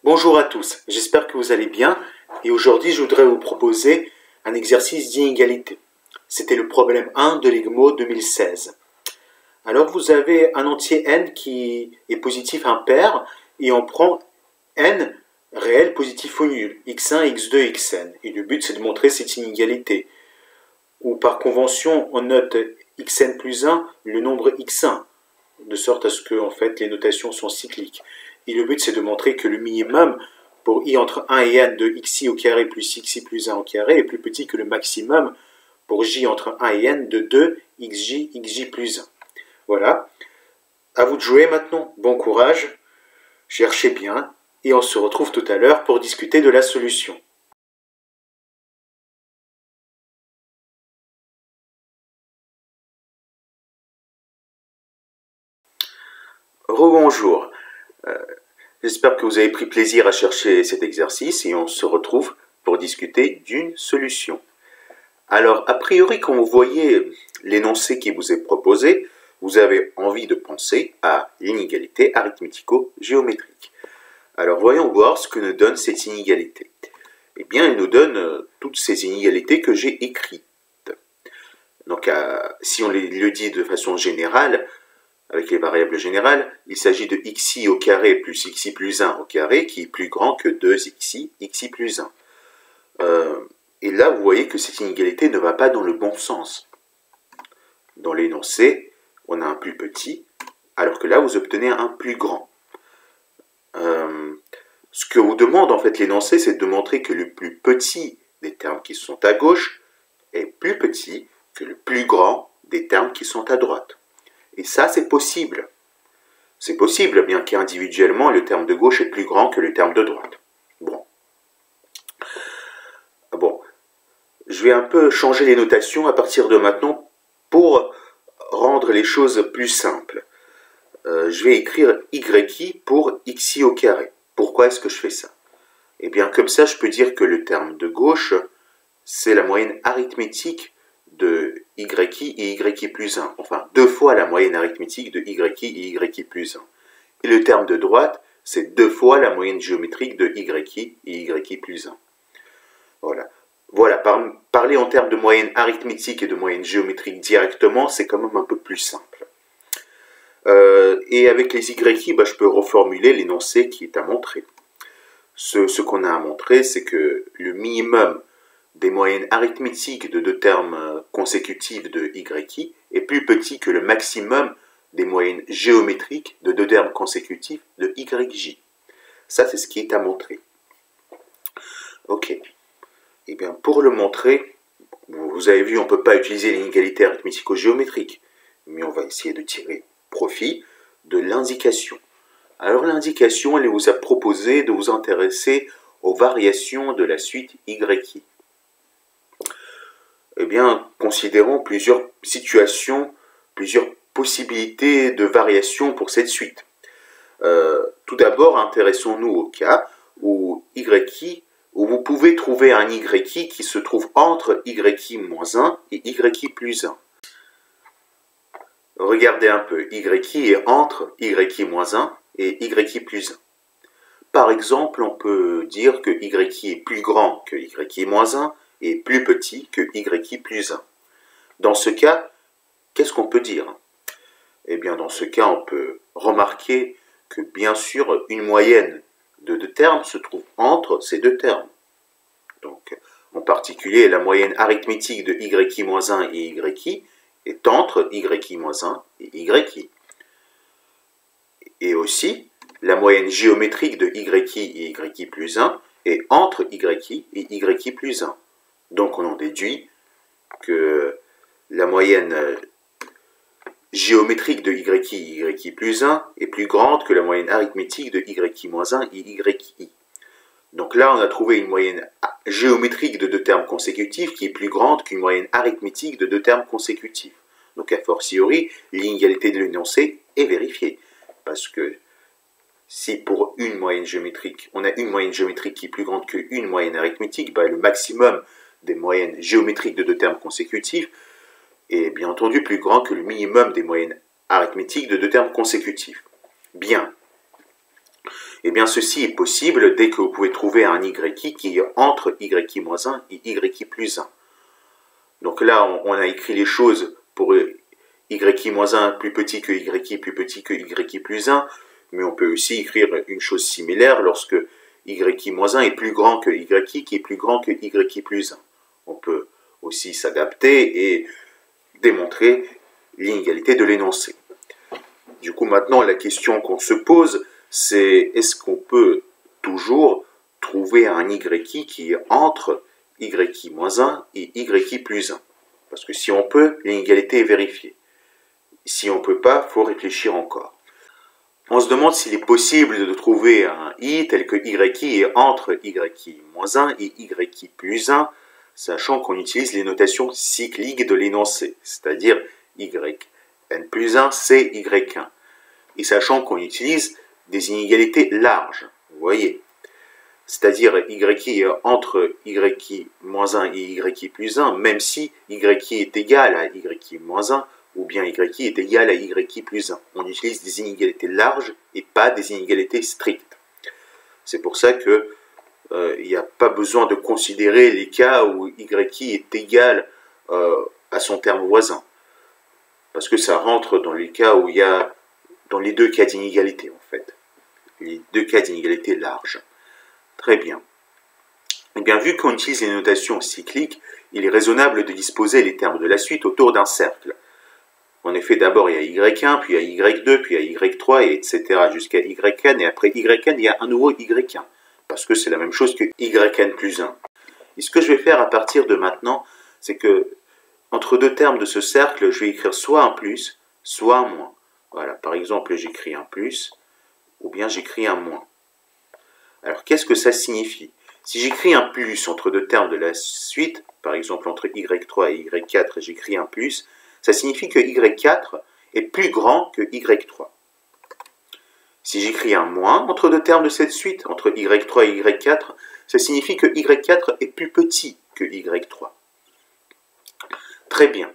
Bonjour à tous, j'espère que vous allez bien et aujourd'hui je voudrais vous proposer un exercice d'inégalité. C'était le problème 1 de l'EGMO 2016. Alors vous avez un entier n qui est positif impair et on prend n réel positif ou nul, x1, x2, xn. Et le but c'est de montrer cette inégalité. Ou par convention on note xn plus 1 le nombre x1, de sorte à ce que en fait, les notations sont cycliques. Et le but, c'est de montrer que le minimum pour i entre 1 et n de xi au carré plus xi plus 1 au carré est plus petit que le maximum pour j entre 1 et n de 2 xj plus 1. Voilà. À vous de jouer maintenant. Bon courage. Cherchez bien. Et on se retrouve tout à l'heure pour discuter de la solution. Rebonjour. J'espère que vous avez pris plaisir à chercher cet exercice et on se retrouve pour discuter d'une solution. Alors, a priori, quand vous voyez l'énoncé qui vous est proposé, vous avez envie de penser à l'inégalité arithmético-géométrique. Alors, voyons voir ce que nous donne cette inégalité. Eh bien, elle nous donne toutes ces inégalités que j'ai écrites. Donc, si on le dit de façon générale, avec les variables générales, il s'agit de xi au carré plus xi plus 1 au carré qui est plus grand que 2xi, xi plus 1. Et là, vous voyez que cette inégalité ne va pas dans le bon sens. Dans l'énoncé, on a un plus petit, alors que là, vous obtenez un plus grand. Ce que vous demande en fait l'énoncé, c'est de montrer que le plus petit des termes qui sont à gauche est plus petit que le plus grand des termes qui sont à droite. Et ça, c'est possible. C'est possible, bien qu'individuellement, le terme de gauche est plus grand que le terme de droite. Bon. Je vais un peu changer les notations à partir de maintenant pour rendre les choses plus simples. Je vais écrire yi pour xi au carré. Pourquoi est-ce que je fais ça? Eh bien, comme ça, je peux dire que le terme de gauche, c'est la moyenne arithmétique de yi et yi plus 1. Enfin, 2 fois la moyenne arithmétique de yi et yi plus 1. Et le terme de droite, c'est 2 fois la moyenne géométrique de yi et yi plus 1. Voilà, parler en termes de moyenne arithmétique et de moyenne géométrique directement, c'est quand même un peu plus simple. Et avec les yi, je peux reformuler l'énoncé qui est à montrer. Ce qu'on a à montrer, c'est que le minimum des moyennes arithmétiques de 2 termes consécutifs de yi est plus petit que le maximum des moyennes géométriques de 2 termes consécutifs de yj. Ça, c'est ce qui est à montrer. Ok. Eh bien, pour le montrer, vous avez vu, on ne peut pas utiliser l'inégalité arithmético-géométrique, mais on va essayer de tirer profit de l'indication. Alors, l'indication, elle vous a proposé de vous intéresser aux variations de la suite yi. Eh bien, considérons plusieurs situations, plusieurs possibilités de variation pour cette suite. Tout d'abord, intéressons-nous au cas où où vous pouvez trouver un yi qui se trouve entre yi moins 1 et yi plus 1. Regardez un peu, yi est entre yi moins 1 et y plus 1. Par exemple, on peut dire que y est plus grand que y moins 1 et plus petit que y plus 1. Dans ce cas, qu'est-ce qu'on peut dire? Eh bien, dans ce cas, on peut remarquer que, bien sûr, une moyenne de 2 termes se trouve entre ces 2 termes. Donc, en particulier, la moyenne arithmétique de y moins 1 et y est entre y moins 1 et y. Et aussi, la moyenne géométrique de y et y plus 1 est entre y et y plus 1. Donc, on en déduit que la moyenne géométrique de y et y plus 1 est plus grande que la moyenne arithmétique de y moins 1 et yi. Donc là, on a trouvé une moyenne géométrique de 2 termes consécutifs qui est plus grande qu'une moyenne arithmétique de 2 termes consécutifs. Donc a fortiori, l'inégalité de l'énoncé est vérifiée. Parce que si pour une moyenne géométrique, on a une moyenne géométrique qui est plus grande qu'une moyenne arithmétique, le maximum des moyennes géométriques de 2 termes consécutifs est bien entendu plus grand que le minimum des moyennes arithmétiques de 2 termes consécutifs. Bien. Eh bien, ceci est possible dès que vous pouvez trouver un YI qui est entre YI-1 et YI plus 1. Donc là, on a écrit les choses pour YI-1 plus petit que YI plus petit que YI plus 1, mais on peut aussi écrire une chose similaire lorsque YI-1 est plus grand que YI qui est plus grand que YI plus 1. On peut aussi s'adapter et démontrer l'inégalité de l'énoncé. Du coup, maintenant, la question qu'on se pose, c'est est-ce qu'on peut toujours trouver un YI qui est entre YI-1 et YI plus 1? Parce que si on peut, l'inégalité est vérifiée. Si on ne peut pas, il faut réfléchir encore. On se demande s'il est possible de trouver un I tel que YI est entre YI-1 et YI plus 1, sachant qu'on utilise les notations cycliques de l'énoncé, c'est-à-dire YN plus 1, c'est Y1. Et sachant qu'on utilise des inégalités larges, vous voyez, c'est-à-dire YI est entre YI-1 et YI plus 1, même si YI est égal à YI-1, ou bien YI est égal à YI plus 1. On utilise des inégalités larges et pas des inégalités strictes. C'est pour ça que il n'y a pas besoin de considérer les cas où YI est égal à son terme voisin. Parce que ça rentre dans les cas où il y a, dans les deux cas d'inégalité en fait. Les deux cas d'inégalité larges. Très bien. Eh bien, vu qu'on utilise les notations cycliques, il est raisonnable de disposer les termes de la suite autour d'un cercle. En effet, d'abord il y a Y1, puis il y a Y2, puis il y a Y3, et etc. jusqu'à Yn, et après Yn, il y a un nouveau Y1. Parce que c'est la même chose que Yn plus 1. Et ce que je vais faire à partir de maintenant, c'est que entre deux termes de ce cercle, je vais écrire soit un plus, soit un moins. Voilà, par exemple, j'écris un plus, ou bien j'écris un moins. Alors, qu'est-ce que ça signifie? Si j'écris un plus entre deux termes de la suite, par exemple entre Y3 et Y4, j'écris un plus, ça signifie que Y4 est plus grand que Y3. Si j'écris un moins entre deux termes de cette suite, entre Y3 et Y4, ça signifie que Y4 est plus petit que Y3. Très bien.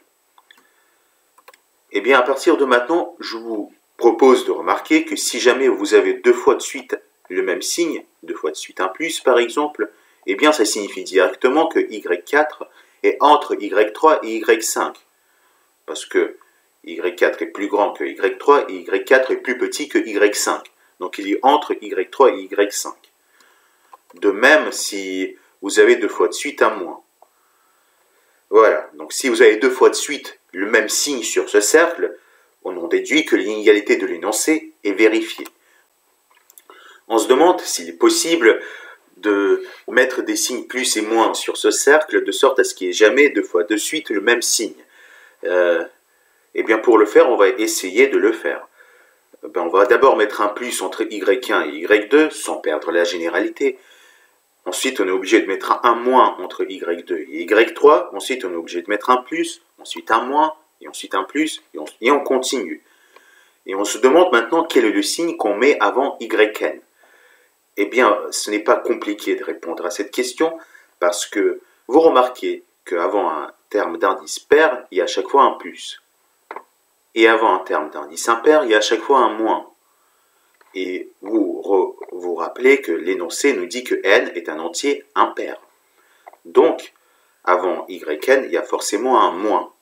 Eh bien, à partir de maintenant, je vous propose de remarquer que si jamais vous avez deux fois de suite le même signe, deux fois de suite un plus par exemple, eh bien ça signifie directement que Y4 est entre Y3 et Y5. Parce que Y4 est plus grand que Y3 et Y4 est plus petit que Y5. Donc il est entre Y3 et Y5. De même si vous avez deux fois de suite un moins. Voilà, donc si vous avez deux fois de suite le même signe sur ce cercle, on en déduit que l'inégalité de l'énoncé est vérifiée. On se demande s'il est possible de mettre des signes plus et moins sur ce cercle, de sorte à ce qu'il n'y ait jamais deux fois de suite le même signe. Eh bien pour le faire, on va essayer de le faire. On va d'abord mettre un plus entre Y1 et Y2, sans perdre la généralité. Ensuite, on est obligé de mettre un moins entre Y2 et Y3. Ensuite, on est obligé de mettre un plus, ensuite un moins, et ensuite un plus, et on continue. Et on se demande maintenant quel est le signe qu'on met avant YN. Eh bien, ce n'est pas compliqué de répondre à cette question, parce que vous remarquez qu'avant un terme d'indice pair, il y a à chaque fois un plus. Et avant un terme d'indice impair, il y a à chaque fois un moins. Et vous vous rappelez que l'énoncé nous dit que n est un entier impair. Donc, avant yn, il y a forcément un moins.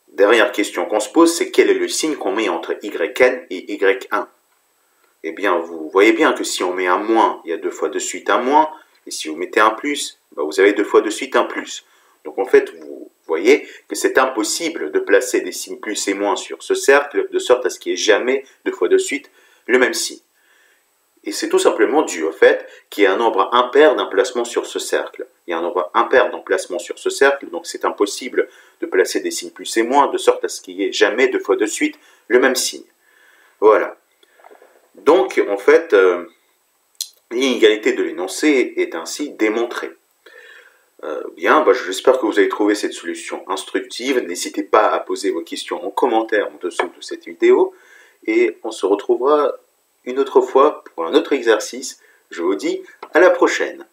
Dernière question qu'on se pose, c'est quel est le signe qu'on met entre yn et y1? Eh bien, vous voyez bien que si on met un moins, il y a deux fois de suite un moins, et si vous mettez un plus, vous avez deux fois de suite un plus. Donc en fait, vous voyez que c'est impossible de placer des signes plus et moins sur ce cercle, de sorte à ce qu'il n'y ait jamais deux fois de suite le même signe. Et c'est tout simplement dû au fait qu'il y a un nombre impair d'emplacements sur ce cercle. Il y a un nombre impair d'emplacements sur ce cercle, donc c'est impossible de placer des signes plus et moins, de sorte à ce qu'il n'y ait jamais deux fois de suite le même signe. Voilà. Donc, en fait, l'inégalité de l'énoncé est ainsi démontrée. Bien, j'espère que vous avez trouvé cette solution instructive. N'hésitez pas à poser vos questions en commentaire en dessous de cette vidéo. Et on se retrouvera une autre fois pour un autre exercice. Je vous dis à la prochaine.